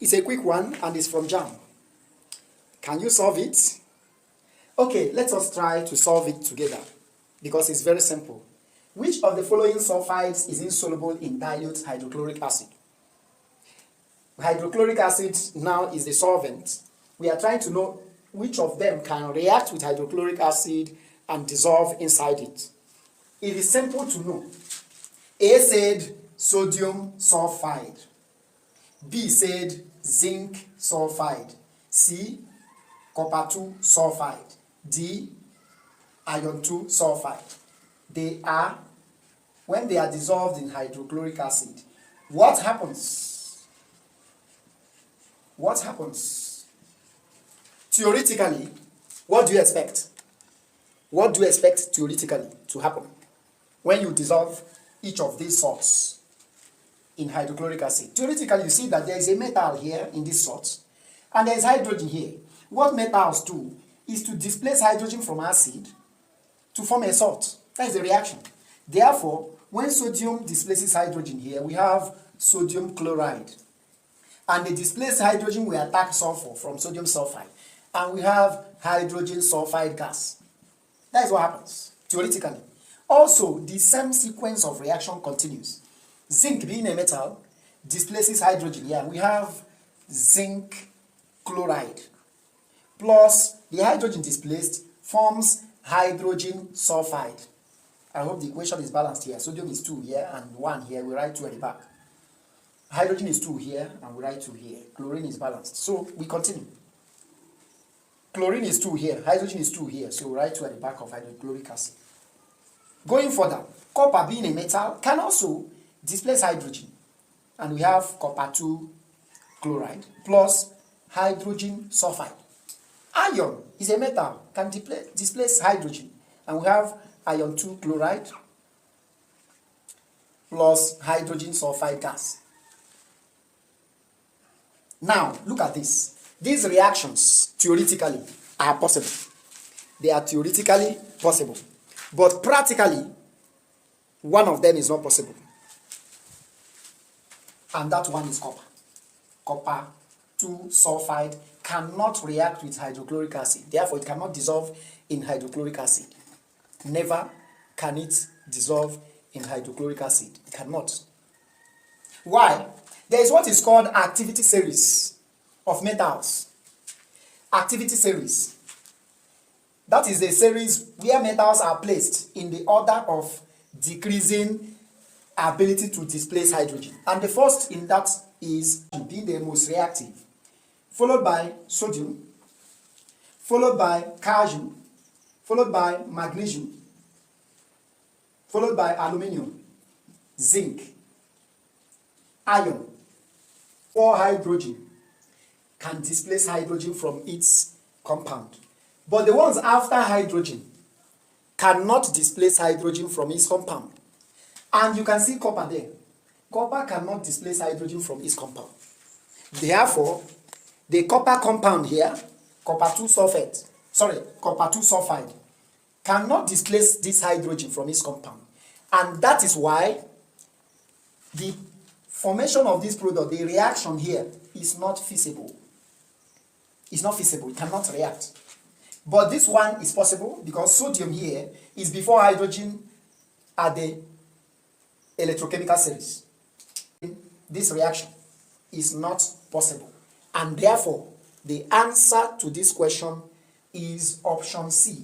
It's a quick one and it's from JAM. Can you solve it? Okay, let us try to solve it together because it's very simple. Which of the following sulphides is insoluble in dilute hydrochloric acid? Hydrochloric acid now is the solvent. We are trying to know which of them can react with hydrochloric acid and dissolve inside it. It is simple to know. A said sodium sulphide. B said zinc sulphide. C, copper 2 sulphide. D, iron 2 sulphide. They are, when they are dissolved in hydrochloric acid, what happens? What happens? Theoretically, what do you expect? What do you expect theoretically to happen when you dissolve each of these salts in hydrochloric acid? Theoretically, you see that there is a metal here in this salt, and there is hydrogen here. What metals do is to displace hydrogen from acid to form a salt. That is the reaction. Therefore, when sodium displaces hydrogen here, we have sodium chloride. And the displaced hydrogen will attack sulfur from sodium sulfide. And we have hydrogen sulfide gas. That is what happens, theoretically. Also, the same sequence of reaction continues. Zinc, being a metal, displaces hydrogen here. We have zinc chloride. Plus, the hydrogen displaced forms hydrogen sulfide. I hope the equation is balanced here. Sodium is 2 here and 1 here. We write 2 at the back. Hydrogen is 2 here and we write 2 here. Chlorine is balanced. So we continue. Chlorine is 2 here. Hydrogen is 2 here. So we write 2 at the back of hydrochloric acid. Going further, copper, being a metal, can also displace hydrogen. And we have copper 2 chloride plus hydrogen sulfide. Iron is a metal, can displace hydrogen. And we have iron 2 chloride plus hydrogen sulfide gas. Now, look at this. These reactions, theoretically, are possible. They are theoretically possible. But practically, one of them is not possible. And that one is copper. Copper 2 sulfide cannot react with hydrochloric acid. Therefore, it cannot dissolve in hydrochloric acid. Never can it dissolve in hydrochloric acid. It cannot. Why? There is what is called activity series of metals. Activity series. That is a series where metals are placed in the order of decreasing ability to displace hydrogen. And the first in that is being the most reactive, followed by sodium, followed by calcium, followed by magnesium, followed by aluminium, zinc, iron, or hydrogen can displace hydrogen from its compound. But the ones after hydrogen cannot displace hydrogen from its compound. And you can see copper there. Copper cannot displace hydrogen from its compound. Therefore, the copper compound here, copper 2 sulfide, cannot displace this hydrogen from its compound. And that is why the formation of this product, the reaction here, is not feasible. It's not feasible, it cannot react. But this one is possible because sodium here is before hydrogen at the electrochemical series. This reaction is not possible. And therefore, the answer to this question is option C.